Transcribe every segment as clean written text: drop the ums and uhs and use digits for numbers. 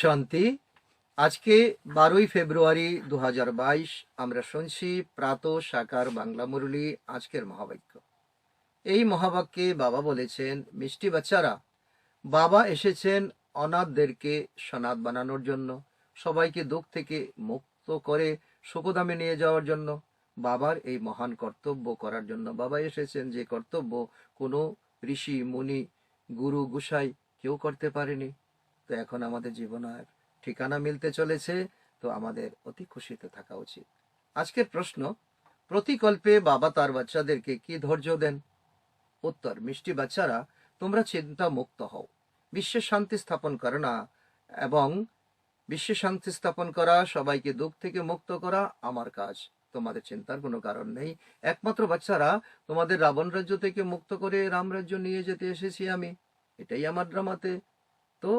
শান্তি। আজকে 12ই ফেব্রুয়ারি 2022 আমরা শুনছি প্রাত সাকার বাংলা মুরলি। আজকের মহাবাক্য, এই মহাবাক্যে বাবা বলেছেন, মিষ্টি বাচ্চারা, বাবা এসেছেন অনাথদেরকে সনাথ বানানোর জন্য, সবাইকে দুঃখ থেকে মুক্ত করে সুখধামে নিয়ে যাওয়ার জন্য, বাবার এই মহান কর্তব্য করার জন্য বাবা এসেছেন, যে কর্তব্য কোনো ঋষি মুনি গুরু গুসাই কেউ করতে পারেনি। তো এখন আমাদের জীবনের ঠিকানা মিলতে চলেছে, তো আমাদের অতি খুশিতে থাকা উচিত। আজকের প্রশ্ন, প্রতিকল্পে বাবা তার বাচ্চাদেরকে কি ধৈর্য দেন? উত্তর, মিষ্টি বাচ্চারা, তোমরা চিন্তা মুক্ত হও, বিশ্বের শান্তি স্থাপন করো না, এবং বিশ্বে শান্তি স্থাপন করা, সবাইকে দুঃখ থেকে মুক্ত করা আমার কাজ। তোমাদের চিন্তার কোনো কারণ নেই। একমাত্র বাচ্চারা, তোমাদের রাবণ রাজ্য থেকে মুক্ত করে রাম রাজ্য নিয়ে যেতে এসেছি আমি। এটাই আমার ড্রামাতে। তো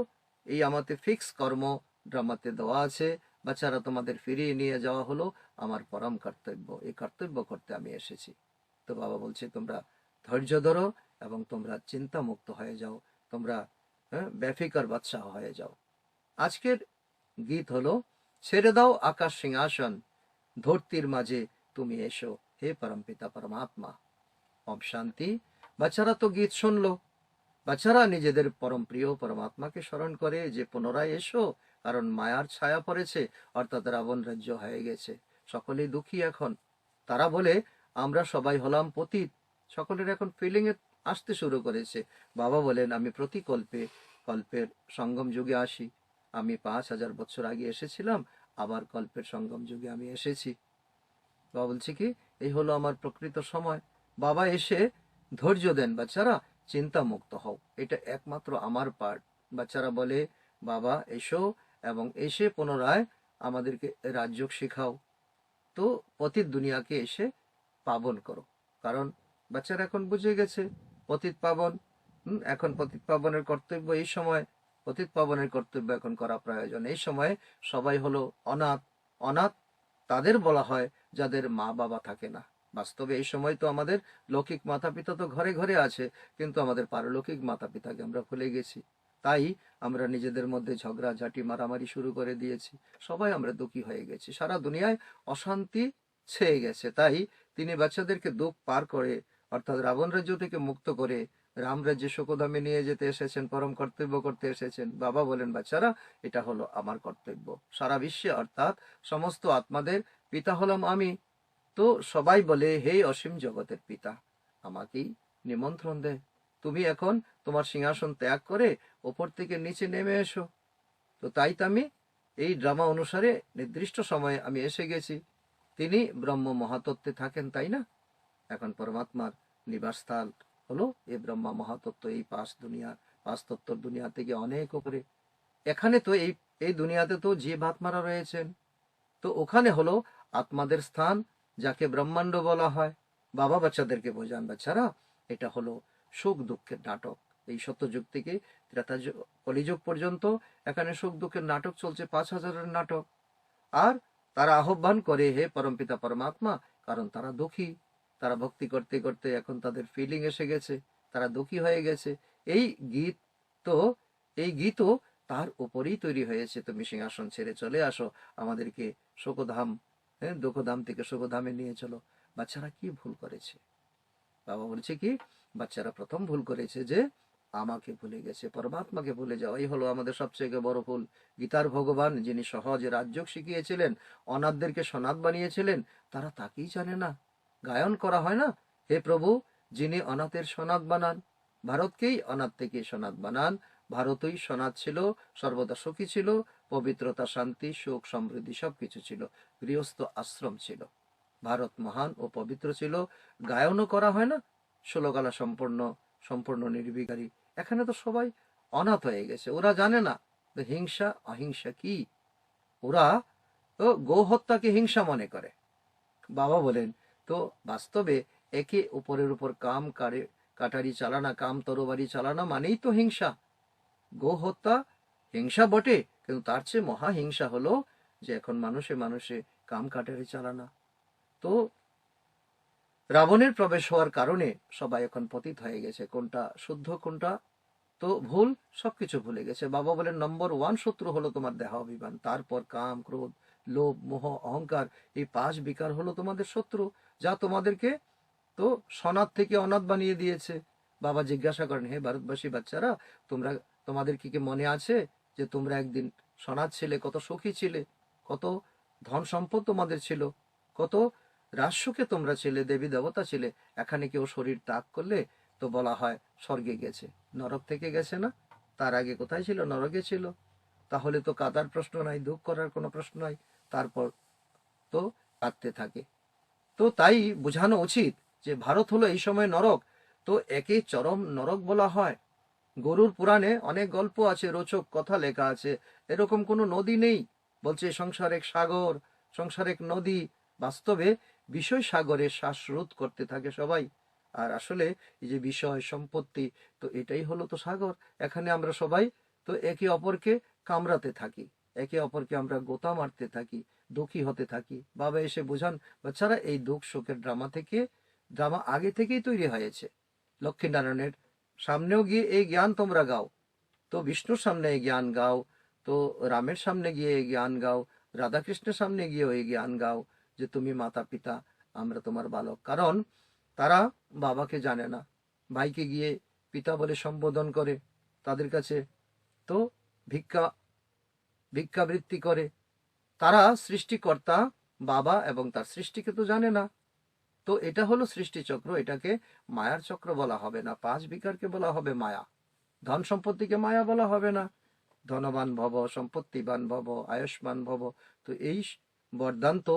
এই আমাতে ফিক্স কর্ম ড্রামাতে দেওয়া আছে। বাচ্চারা, তোমাদের ফিরিয়ে নিয়ে যাওয়া হলো আমার পরম কর্তব্য। এই কর্তব্য করতে আমি এসেছি। তো বাবা বলছে, তোমরা ধৈর্য ধরো এবং তোমরা চিন্তা মুক্ত হয়ে যাও, তোমরা বেফিকর বাচ্চা হয়ে যাও। আজকের গীত হলো, ছেড়ে দাও আকাশ সিংহাসন, ধরতির মাঝে তুমি এসো, হে পরমপিতা পরমাত্মা। ওম শান্তি। বাচ্চারা তো গীত শুনলো। বাচ্চারা নিজেদের পরম প্রিয় পরমাত্মাকে স্মরণ করে যে পুনরায় এসো, কারণ মায়ার ছায়া পড়েছে, অর্থাৎ রাবণ রাজ্য হয়ে গেছে। সকলেই দুঃখী এখন। তারা বলে, আমরা সবাই হলাম পতিত। সকলের এখন ফিলিং এ আসতে শুরু করেছে। বাবা বলেন, আমি প্রতি কল্পের সঙ্গম যুগে আসি। আমি 5000 বছর আগে এসেছিলাম, আবার কল্পের সঙ্গম যুগে আমি এসেছি। বাবা বলছে কি, এই হলো আমার প্রকৃত সময়। বাবা এসে ধৈর্য দেন, বাচ্চারা চিন্তা মুক্ত হও, এটা একমাত্র আমার পার্ট। বাচ্চারা বলে, বাবা এসো এবং এসে পুনরায় আমাদেরকে রাজ্য শেখাও। তো পতিত দুনিয়াকে এসে পাবন করো। কারণ বাচ্চারা এখন বুঝে গেছে পতিত পাবন। এখন পতিত পাবনের কর্তব্য এই সময়, পতিত পাবনের কর্তব্য এখন করা প্রয়োজন। এই সময় সবাই হলো অনাথ। অনাথ তাদের বলা হয় যাদের মা বাবা থাকে না। বাস্তবে এই সময় তো আমাদের লৌকিক মাতা পিতা তো ঘরে ঘরে আছে, কিন্তু আমাদের পারলৌকিক মাতা পিতাকে আমরা ভুলে গেছি। তাই আমরা নিজেদের মধ্যে ঝগড়া ঝাঁটি মারামারি শুরু করে দিয়েছি। সবাই আমরা দুঃখী হয়ে গেছি, সারা দুনিয়ায় অশান্তি ছেয়ে গেছে। তাই তিনি বাচ্চাদেরকে দুঃখ পার করে, অর্থাৎ রাবণ রাজ্য থেকে মুক্ত করে রাম রাজ্যে সুখধামে নিয়ে যেতে এসেছেন, পরম কর্তব্য করতে এসেছেন। বাবা বলেন, বাচ্চারা এটা হলো আমার কর্তব্য। সারা বিশ্বে অর্থাৎ সমস্ত আত্মাদের পিতা হলাম আমি। তো সবাই বলে, হে অসীম জগতের পিতা, আমাকেই নিমন্ত্রণ দে। তুমি এখন তোমার সিংহাসন ত্যাগ করে ওপর থেকে নিচে নেমে এসো। তো তাই তো আমি এই ড্রামা অনুসারে নির্দিষ্ট সময়ে আমি এসে গেছি। তিনি ব্রহ্ম মহাতত্ত্বে থাকেন, তাই না? এখন পরমাত্মার নিবাসস্থল হলো এই ব্রহ্মা মহাতত্ত্ব। এই পাঁচ তত্ত্বর দুনিয়া থেকে অনেক উপরে। এখানে তো এই দুনিয়াতে তো জীবাত্মারা রয়েছেন। তো ওখানে হলো আত্মাদের স্থান, যাকে ব্রহ্মাণ্ড বলা হয়। বাবা বাচ্চাদেরকে বোঝান, বাচ্চারা এটা হলো সুখ দুঃখের নাটক। এই সত্যযুগ থেকে কলিযুগ পর্যন্ত এখানে সুখ দুঃখের নাটক চলছে, 5000-এর নাটক। আর তারা আহ্বান করে, হে পরমপিতা পরমাত্মা, কারণ তারা দুঃখী। তারা ভক্তি করতে করতে এখন তাদের ফিলিং এসে গেছে, তারা দুঃখী হয়ে গেছে। এই গীত তো এই গীতও তার উপরেই তৈরি হয়েছে। তুমি সিংহাসন ছেড়ে চলে আসো, আমাদেরকে সুখধাম, দুঃখধাম থেকে সুখধামে নিয়ে চলো। বাচ্চারা কি ভুল করেছে? বাবা বলছে কি, বাচ্চারা প্রথম ভুল করেছে যে আমাকে ভুলে গেছে, পরমাত্মাকে ভুলে যাওয়া। এই হলো আমাদের সবচেয়ে বড় ভুল। গীতার ভগবান, যিনি সহজে রাজ্য শিখিয়েছিলেন, অনাথদেরকে সনাথ বানিয়েছিলেন, তারা তাকেই জানে না। গায়ন করা হয় না, হে প্রভু, যিনি অনাথের সনাথ বানান, ভারতকেই অনাথ থেকে সনাথ বানান। ভারতই সনাথ ছিল, সর্বদা সুখী ছিল, পবিত্রতা, শান্তি, সুখ, সমৃদ্ধি সবকিছু ছিল। গৃহস্থ আশ্রম ছিল, ভারত মহান ও পবিত্র ছিল। গায়নও করা হয় না, ষোলকলা সম্পূর্ণ নির্বিকারী। এখানে তো সবাই অনাথ হয়ে গেছে, ওরা জানে না হিংসা অহিংসা কি। ওরা তো গো হত্যাকে হিংসা মনে করে। বাবা বলেন, তো বাস্তবে একে উপরের উপর কাটারি চালানা, কাম তরবারি চালানা মানেই তো হিংসা। গো হত্যা হিংসা বটে, কিন্তু তার চেয়ে মহা হিংসা হলো যে এখন মানুষে মানুষে কাম কাটারি চালানা। তো রাবণের প্রবেশ হওয়ার কারণে সবাই এখন পতিত হয়ে গেছে। কোনটা শুদ্ধ কোনটা তো ভুল, সবকিছু ভুলে গেছে। বাবা বলেন নম্বর ওয়ান শত্রু হলো তোমার দেহ অভিমান, তারপর কাম, ক্রোধ, লোভ, মোহ, অহংকার, এই 5 বিকার হলো তোমাদের শত্রু, যা তোমাদেরকে তো সনাত থেকে অনাথ বানিয়ে দিয়েছে। বাবা জিজ্ঞাসা করেন, হে ভারতবাসী বাচ্চারা, তোমরা, তোমাদের কি মনে আছে যে তোমরা একদিন সনাত ছিলে, কত সুখী ছিলে, কত ধন সম্পদ তোমাদের ছিল, কত রাজসুখে তোমরা ছিলে, দেবী দেবতা ছিলে। এখানে কেউ শরীর ত্যাগ করলে তো বলা হয় স্বর্গে গেছে, নরক থেকে গেছে না? তার আগে কোথায় ছিল? নরকে ছিল। তাহলে তো কাঁদার প্রশ্ন নাই, দুঃখ করার কোনো প্রশ্ন নাই। তারপর তো কাঁদতে থাকে। তো তাই বোঝানো উচিত যে ভারত হলো এই সময় নরক। তো একে চরম নরক বলা হয়। গরুর পুরাণে অনেক গল্প আছে, রোচক কথা লেখা আছে। এরকম কোনো নদী নেই। বলছে সংসার এক সাগর, সংসার এক নদী। বাস্তবে বিষয় সাগরে শ্বাসরোধ করতে থাকে সবাই। আর আসলে এই যে বিষয় সম্পত্তি, তো এটাই হলো তো সাগর। এখানে আমরা সবাই তো একে অপরকে কামড়াতে থাকি, একে অপরকে আমরা গোতা মারতে থাকি, দুঃখী হতে থাকি। বাবা এসে বোঝান, বাচ্চারা এই দুঃখ শোকের ড্রামা আগে থেকেই তৈরি হয়েছে। লক্ষ্মীনারায়ণের সামনেও গিয়ে এই জ্ঞান তোমরা গাও, তো বিষ্ণুর সামনে এই জ্ঞান গাও, তো রামের সামনে গিয়ে এই জ্ঞান গাও, রাধাকৃষ্ণের সামনে গিয়ে এই জ্ঞান গাও যে তুমি মাতা পিতা, আমরা তোমার বালক। কারণ তারা বাবাকে জানে না, ভাইকে গিয়ে পিতা বলে সম্বোধন করে, তাদের কাছে তো ভিক্ষা ভিক্ষাবৃত্তি করে। তারা সৃষ্টিকর্তা বাবা এবং তার সৃষ্টিকে তো জানে না। তো এটা হলো সৃষ্টিচক্র, এটাকে মায়ার চক্র বলা হবে না, 5 বিকারকে বলা হবে মায়া। ধন সম্পত্তিকে মায়া বলা হবে না। ধনবান ভব, সম্পত্তিবান ভব, আয়ুষ্মান ভব। তো এই বরদান্ত,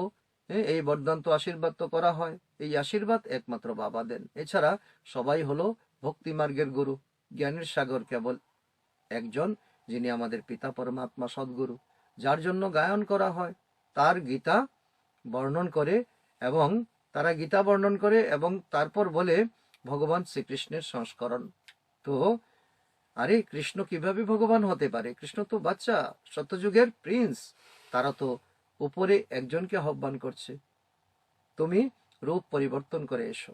এই বরদান্ত আশীর্বাদ তো করা হয়, এই আশীর্বাদ একমাত্র বাবা দেন। এছাড়া সবাই হলো ভক্তি মার্গের গুরু। জ্ঞানের সাগর কেবল একজন, যিনি আমাদের পিতা পরমাত্মা সদ্গুরু, যার জন্য গায়ন করা হয়। তার গীতা বর্ণন করে, এবং তারা গীতা বর্ণন করে এবং তারপর বলে ভগবান শ্রীকৃষ্ণের সংস্করণ। তো আরে কৃষ্ণ কিভাবে ভগবান হতে পারে? কৃষ্ণ তো বাচ্চা, সত্যযুগের প্রিন্স। তারা তো উপরে একজনকে আহ্বান করছে, তুমি রূপ পরিবর্তন করে এসো।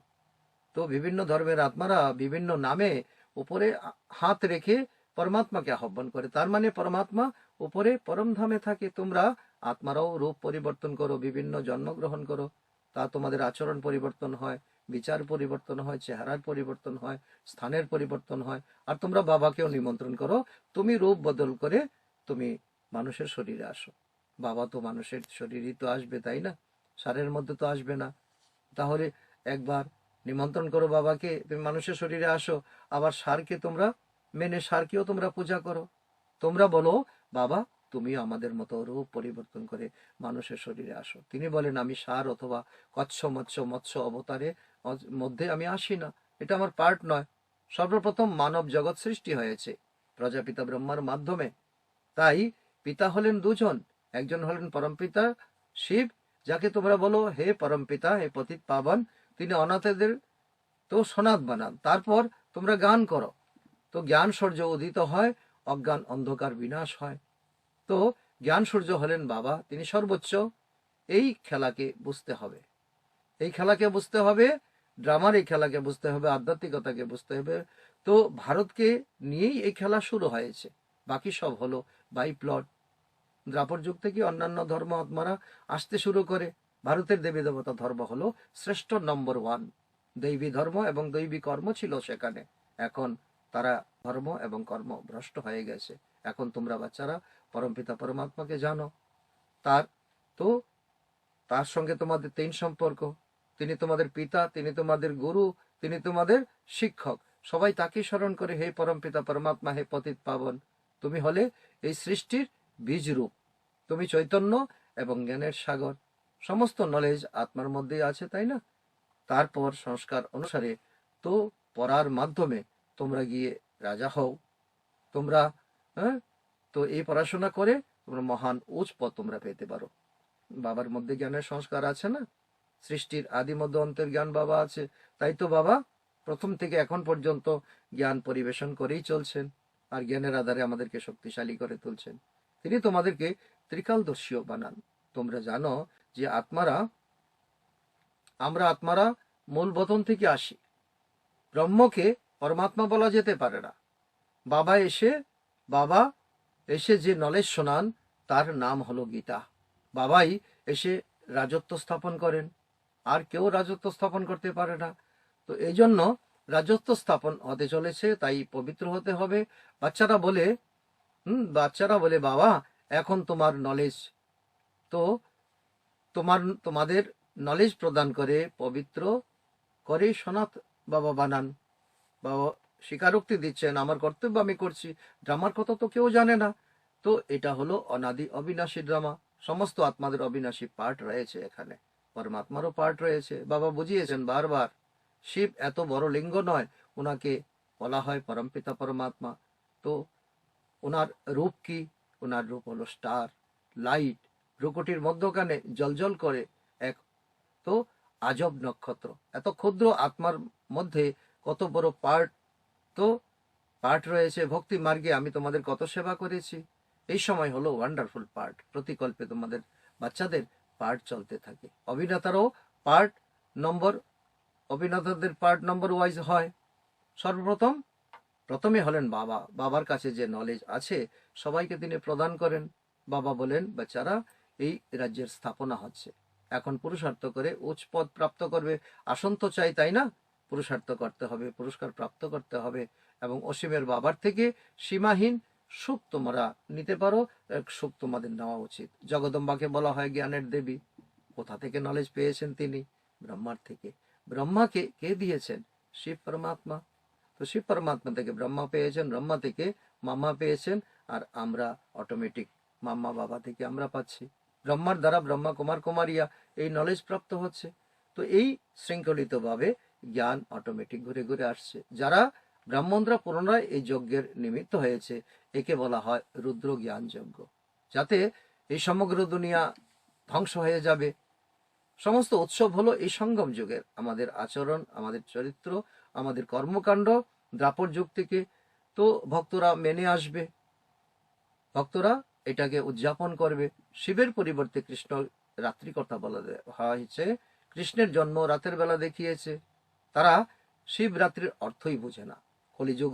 তো বিভিন্ন ধর্মের আত্মারা বিভিন্ন নামে উপরে হাত রেখে পরমাত্মাকে আহ্বান করে। তার মানে পরমাত্মা উপরে পরমধামে থাকে। তোমরা আত্মারাও রূপ পরিবর্তন করো, বিভিন্ন জন্মগ্রহণ করো, তা তোমাদের আচরণ পরিবর্তন হয়, বিচার পরিবর্তন হয়, চেহারার পরিবর্তন হয়, স্থানের পরিবর্তন হয়। আর তোমরা বাবাকেও নিমন্ত্রণ করো, তুমি রূপ বদল করে তুমি মানুষের শরীরে আসো। বাবা তো মানুষের শরীরই তো আসবে, তাই না? সারের মধ্যে তো আসবে না। তাহলে একবার নিমন্ত্রণ করো বাবাকে, তুমি মানুষের শরীরে আসো। আবার সারকে তোমরা মেনে সারকেও তোমরা পূজা করো। তোমরা বলো, বাবা তুমি আমাদের মতো রূপ পরিবর্তন করে মানুষের শরীরে আসো। তিনি বলেন, আমি সার অথবা কচ্ছ মৎস্য অবতারে মধ্যে আমি আসি না, এটা আমার পার্ট নয়। সর্বপ্রথম মানব জগৎ সৃষ্টি হয়েছে প্রজাপিতা ব্রহ্মার মাধ্যমে। তাই পিতা হলেন দুজন, একজন হলেন পরমপিতা শিব, যাকে তোমরা বলো হে পরমপিতা, হে পতিত পাবন। তিনি অনাথদের তো সনাত বানান। তারপর তোমরা গান করো, তো জ্ঞান সূর্য উদিত হয়, অজ্ঞান অন্ধকার বিনাশ হয়। তো জ্ঞান সূর্য হলেন বাবা, তিনি সর্বোচ্চ। এই খেলাকে বুঝতে হবে, এই খেলাকে বুঝতে হবে, ড্রামার এই খেলাকে বুঝতে হবে, আধ্যাত্মিকতাকে বুঝতে হবে। তো ভারতকে নিয়েই এই খেলা শুরু হয়েছে, বাকি সব হলো বাই প্লট। দ্রাপর যুগ থেকে অন্যান্য ধর্ম আত্মারা আসতে শুরু করে। ভারতের দেবী দেবতা ধর্ম হলো শ্রেষ্ঠ নম্বর 1। দৈবী ধর্ম এবং দৈবী কর্ম ছিল সেখানে। এখন তারা ধর্ম এবং কর্ম ভ্রষ্ট হয়ে গেছে। এখন তোমরা বাচ্চারা পরমপিতা পরমাত্মাকে জানো। তার তো তার সঙ্গে তোমাদের 3 সম্পর্ক। তিনি তোমাদের পিতা, তিনি তোমাদের গুরু, তিনি তোমাদের শিক্ষক। সবাই তাকে স্মরণ করে, হে পরমপিতা পরমাত্মা, হে পতিত পাবন, তুমি হলে এই সৃষ্টির বীজ রূপ, তুমি চৈতন্য এবং জ্ঞানের সাগর। সমস্ত নলেজ আত্মার মধ্যেই আছে, তাই না? তারপর সংস্কার অনুসারে তো পড়ার মাধ্যমে তোমরা গিয়ে রাজা হও। তোমরা হ্যাঁ, তো এই পড়াশোনা করে তোমরা মহান উচ্চ পদ তোমরা পেতে পারো। বাবার মধ্যে জ্ঞানের সংস্কার আছে না? সৃষ্টির আদি মধ্য অন্তের জ্ঞান বাবা আছে। তাই তো বাবা প্রথম থেকে এখন পর্যন্ত জ্ঞান পরিবেশন করেই চলছেন, আর জ্ঞানের আধারে আমাদেরকে শক্তিশালী করে তুলছেন। তিনি তোমাদেরকে ত্রিকালদর্শীও বানান। তোমরা জানো যে আমরা আত্মারা মূল বতন থেকে আসি। ব্রহ্মকে পরমাত্মা বলা যেতে পারে না, বাবা এসে বাবা এসে যে নলেজ শোনান তার নাম হলো গীতা। বাবাই এসে রাজত্ব স্থাপন করেন, আর কেউ রাজত্ব স্থাপন করতে পারে না। তো এই জন্য রাজত্ব স্থাপন হতে চলেছে, তাই পবিত্র হতে হবে। বাচ্চারা বলে বাবা এখন তোমার নলেজ, তো তোমাদের নলেজ প্রদান করে পবিত্র করে সনাত বাবা বানান। বাবা স্বীকারোক্তি দিচ্ছেন আমার কর্তব্য আমি করছি, ড্রামার কথা তো কেউ জানে না। তো এটা হলো অনাদি অবিনাশী ড্রামা। সমস্ত আত্মাদের অবিনাশী পার্ট রয়েছে এখানে, পরমাত্মারও পার্ট রয়েছে। বাবা বুঝিয়েছেন বারবার, শিব এত বড় লিঙ্গ নয়, ওনাকে বলা হয় পরমপিতা পরমাত্মা। তো ওনার রূপ কি? ওনার রূপ হলো স্টার, লাইট, ভ্রুকুটির মধ্যখানে জলজল করে এক তো আজব নক্ষত্র। এত ক্ষুদ্র আত্মার মধ্যে কত বড় পার্ট রয়েছে। ভক্তি মার্গে আমি তোমাদের কত সেবা করেছি। এই সময় হলো ওয়ান্ডারফুল পার্ট। প্রতিকল্পে তোমাদের বাচ্চাদের পার্ট চলতে থাকে। পার্ট নম্বর অভিনেতাদের পার্ট নম্বর ওয়াইজ হয়। প্রথমে হলেন বাবা। বাবার কাছে যে নলেজ আছে সবাইকে তিনি প্রদান করেন। বাবা বলেন বাচ্চারা এই রাজ্যের স্থাপনা হচ্ছে, এখন পুরুষার্থ করে উচ্চ পদ প্রাপ্ত করবে। আসন তো চাই, তাই না? পুরুষার্থ করতে হবে, পুরস্কার প্রাপ্ত করতে হবে, এবং অসীমের বাবার থেকে সীমাহীন সুখ তোমরা নিতে পারো। সুখ তোমাদের নেওয়া উচিত। জগদম্বাকে বলা হয় জ্ঞানের দেবী। কোথা থেকে নলেজ পেয়েছেন তিনি? ব্রহ্মার থেকে। ব্রহ্মাকে কে দিয়েছেন? শিব পরমাত্মা। তো শিব পরমাত্মা থেকে ব্রহ্মা পেয়েছেন, ব্রহ্মা থেকে মাম্মা পেয়েছেন, আর আমরা অটোমেটিক মাম্মা বাবা থেকে আমরা পাচ্ছি। ব্রহ্মার দ্বারা ব্রহ্মা কুমার কুমারিয়া এই নলেজ প্রাপ্ত হচ্ছে। তো এই শৃঙ্খলিত ভাবে জ্ঞান অটোমেটিক ঘুরে ঘুরে আসছে। যারা ব্রাহ্মণরা পুনরায় এই যজ্ঞের নিমিত্ত হয়েছে, একে বলা হয় রুদ্র জ্ঞান যজ্ঞ। যাতে এই সমগ্র দুনিয়া ধ্বংস হয়ে যাবে। সমস্ত উৎসব হলো এই সঙ্গম যুগের। আমাদের আচরণ, আমাদের চরিত্র, আমাদের কর্মকাণ্ড দ্রাপর যুগ থেকে তো ভক্তরা মেনে আসবে, ভক্তরা এটাকে উদযাপন করবে। শিবের পরিবর্তে কৃষ্ণ রাত্রি কথা বলা হয়েছে। কৃষ্ণের জন্ম রাতের বেলা দেখিয়েছে। তারা শিব রাত্রির অর্থই বুঝে না। কলিযুগ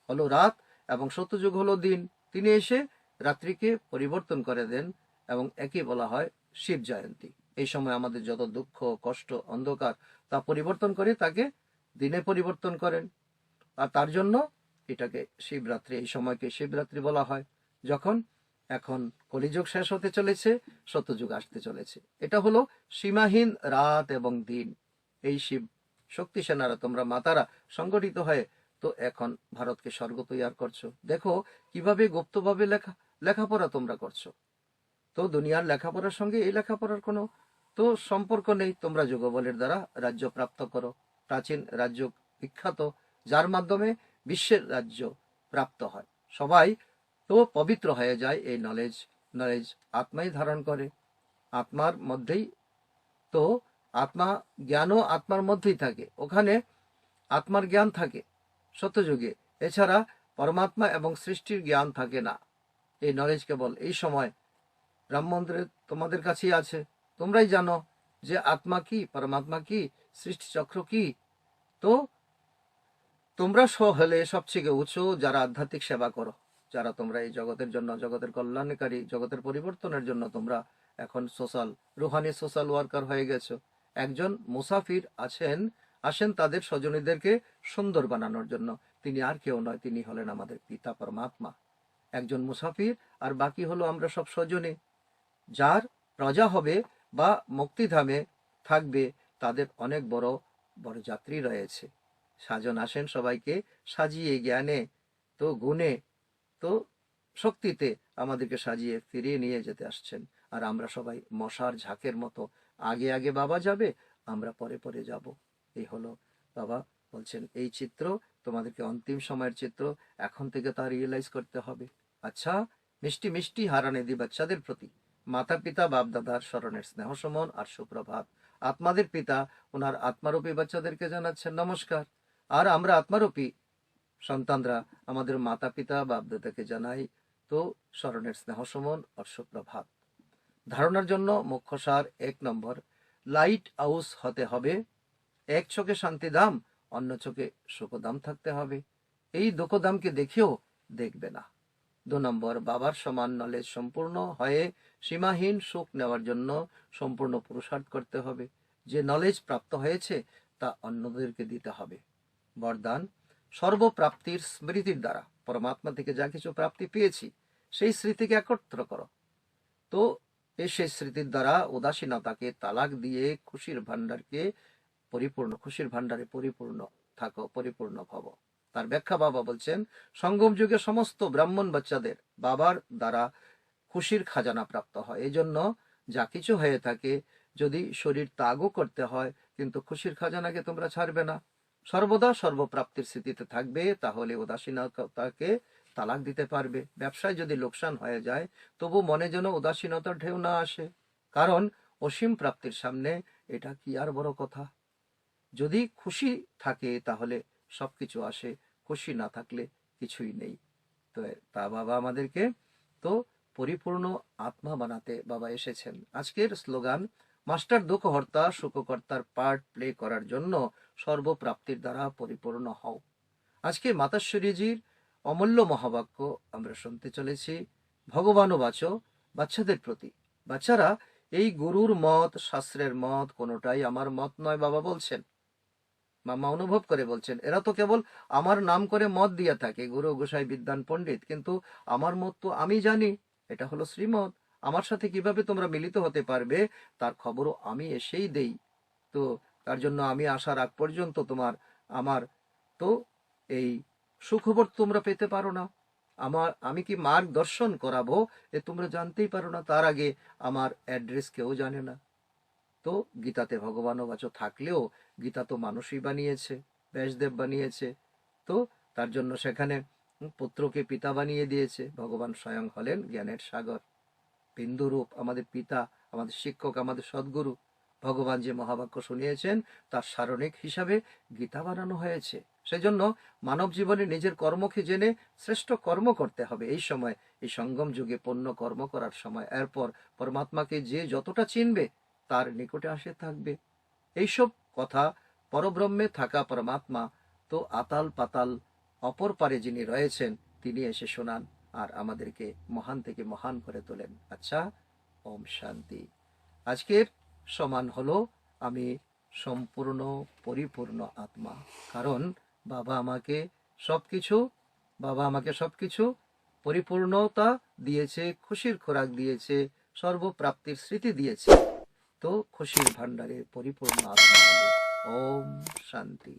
হলো রাত এবং সত্যযুগ হলো দিন। তিনি এসে রাত্রিকে পরিবর্তন করে দেন এবং একে বলা হয় শিব জয়ন্তী। এই সময় আমাদের যত দুঃখ, কষ্ট, অন্ধকার তা পরিবর্তন করে তাকে দিনে পরিবর্তন করেন। আর তার জন্য এটাকে শিবরাত্রি, এই সময়কে শিবরাত্রি বলা হয়। যখন এখন কলিযুগ শেষ হতে চলেছে, সত্যযুগ আসতে চলেছে। এটা হলো সীমাহীন রাত এবং দিন। এই শিব শক্তি সেনারা, তোমরা মাতারা সংগঠিত হয়ে তো এখন ভারতকে স্বর্গ তৈরি করছো। দেখো কিভাবে গুপ্তভাবে লেখাপড়া তোমরা করছো। তো দুনিয়ার লেখাপড়ার সঙ্গে এই লেখাপড়ার কোনো তো সম্পর্ক নেই। তোমরা যুগবলের দ্বারা রাজ্য প্রাপ্ত করো। প্রাচীন রাজ্য বিখ্যাত, যার মাধ্যমে বিশ্বের রাজ্য প্রাপ্ত হয়। সবাই তো পবিত্র হয়ে যায়। এই নলেজ আত্মাই ধারণ করে। আত্মার মধ্যেই তো আত্মা জ্ঞানও আত্মার মধ্যেই থাকে। ওখানে আত্মার জ্ঞান থাকে সত্যযুগে। এছাড়া পরমাত্মা এবং সৃষ্টির জ্ঞান থাকে না। এই নলেজ কেবল এই সময় ব্রাহ্মণদের তোমাদের কাছেই আছে। তোমরাই জানো যে আত্মা কি, পরমাত্মা কি, সৃষ্টি চক্র কি। তো তোমরা হলে সবচেয়ে উঁচু যারা আধ্যাত্মিক সেবা করো, যারা তোমরা এই জগতের জন্য, জগতের কল্যাণকারী, জগতের পরিবর্তনের জন্য তোমরা এখন রুহানি সোশ্যাল ওয়ার্কার হয়ে গেছো। একজন মুসাফির আসেন তাদের স্বজনীদেরকে সুন্দর বানানোর জন্য। তিনি আর কেউ নয়, তিনি হলেন আমাদের পিতা পরমাত্মা। একজন মুসাফির, আর বাকি হলো আমরা সব স্বজনী। যার প্রজা হবে বা মুক্তিধামে থাকবে, তাদের অনেক বড় বড় যাত্রী রয়েছে। সাজন আসেন সবাইকে সাজিয়ে, জ্ঞানে তো গুণে তো শক্তিতে আমাদেরকে সাজিয়ে ফিরিয়ে নিয়ে যেতে আসছেন। আর আমরা সবাই মশার ঝাঁকের মতো, আগে আগে বাবা যাবে, আমরা পরে পরে যাব। এই হলো বাবা বলছেন এই চিত্র তোমাদেরকে অন্তিম সময়ের চিত্র, এখন থেকে তা রিয়েলাইজ করতে হবে। আচ্ছা, মিষ্টি মিষ্টি হারানিধি বাচ্চাদের প্রতি মাতা পিতা বাপ দাদার স্মরণের স্নেহ সমন আর সুপ্রভাত। আত্মাদের পিতা ওনার আত্মারূপী বাচ্চাদেরকে জানাচ্ছেন নমস্কার। আর আমরা আত্মারূপী সন্তানরা আমাদের মাতা পিতা বাপ দাদাকে জানাই তো স্মরণের স্নেহ সমন আর সুপ্রভাত। ধারণার জন্য মুখ্য সার 1 নম্বর, লাইট হাউস হতে হবে। এক চোখে শান্তিধাম, অন্য চোখে সুখধাম থাকতে হবে। এই দোকদামকে দেখেও দেখবে না। 2 নম্বর, বাবার সমান নলেজ সম্পূর্ণ হয়ে সীমাহীন সুখ নেওয়ার জন্য সম্পূর্ণ পুরুষার্থ করতে হবে। যে নলেজ প্রাপ্ত হয়েছে তা অন্যদেরকে দিতে হবে। বরদান, সর্বপ্রাপ্তির স্মৃতির দ্বারা পরমাত্মা থেকে যা কিছু প্রাপ্তি পেয়েছি সেই স্মৃতিকে একত্র করো। তো সেই স্মৃতির দ্বারা উদাসীনতাকে তালাক দিয়ে খুশির ভান্ডারে পরিপূর্ণ থাকো, পরিপূর্ণ ভব। তার ব্যাখ্যা বাবা বলছেন, সঙ্গম যুগে সমস্ত ব্রাহ্মণ বাচ্চাদের বাবার দ্বারা খুশির খাজানা প্রাপ্ত হয়। এই জন্য যা কিছু হয়ে থাকে, যদি শরীর ত্যাগও করতে হয়, কিন্তু খুশির খাজানাকে তোমরা ছাড়বে না, সর্বদা সর্বপ্রাপ্তির স্থিতিতে থাকবে, তাহলে উদাসীনতাকে তালাক দিতে পারবে। ব্যবসায় যদি লোকসান হয়ে যায়, তবু মনে যেন উদাসীনতার ঢেউ না আসে, কারণ অসীম প্রাপ্তির সামনে এটা কি আর বড় কথা। যদি খুশি থাকে তাহলে সবকিছু আসে, খুশি না থাকলে কিছুই নেই। তো তা বাবা আমাদেরকে তো পরিপূর্ণ আত্মা বানাতে বাবা এসেছেন। আজকের স্লোগান, মাস্টার দুঃখহর্তা সুখকর্তার পার্ট প্লে করার জন্য সর্বপ্রাপ্তির দ্বারা পরিপূর্ণ হও। আজকে মাতাশ্বরীজির অমূল্য মহাবাক্য আমরা শুনতে চলেছি। ভগবানও বাঁচো বাচ্চাদের প্রতি। বাচ্চারা, এই গুরুর মত, শাস্ত্রের মত কোনোটাই আমার মত নয় বাবা বলছেন। মামা অনুভব করে বলছেন, এরা তো কেবল আমার নাম করে মত দিয়ে থাকে, গুরু গোসাই বিদ্বান পণ্ডিত, কিন্তু আমার মত তো আমি জানি, এটা হলো শ্রীমত। আমার সাথে কিভাবে তোমরা মিলিত হতে পারবে তার খবরও আমি এসেই দেই। তো তার জন্য আমি আসার আগ পর্যন্ত আমার তো এই সুখবর তোমরা পেতে পারো না। আমি কি মার্গদর্শন করাবো এ তোমরা জানতেই পারো না, তার আগে আমার অ্যাড্রেস কেউ জানে না। তো গীতাতে ভগবানও বাচো থাকলেও গীতা তো মানুষই বানিয়েছে, ব্যাসদেব বানিয়েছে। তো তার জন্য সেখানে পুত্রকে পিতা বানিয়ে দিয়েছে। ভগবান স্বয়ং হলেন জ্ঞানের সাগর, বিন্দুরূপ, আমাদের পিতা, আমাদের শিক্ষক, আমাদের সদ্গুরু। ভগবান যে মহাবাক্য শুনিয়েছেন তার সারণিক হিসাবে গীতা বানানো হয়েছে। সেজন্য মানব জীবনে নিজের কর্মকে জেনে শ্রেষ্ঠ কর্ম করতে হবে। এই সময়, এই সঙ্গম যুগে পুণ্য কর্ম করার সময়। এরপর পরমাত্মাকে যে যতটা চিনবে তার নিকটে আসে থাকবে। এইসব কথা পরব্রহ্মে থাকা পরমাত্মা তো আতাল পাতাল অপর পারে যিনি রয়েছেন তিনি এসে শোনান আর আমাদেরকে মহান থেকে মহান করে তোলেন। আচ্ছা, ওম শান্তি। আজকের সমান হলো আমি সম্পূর্ণ পরিপূর্ণ আত্মা, কারণ বাবা আমাকে সবকিছু পরিপূর্ণতা দিয়েছে, খুশির খোরাক দিয়েছে, সর্বপ্রাপ্তির স্মৃতি দিয়েছে। তো খুশির ভান্ডারে পরিপূর্ণ আত্মা। ওম শান্তি।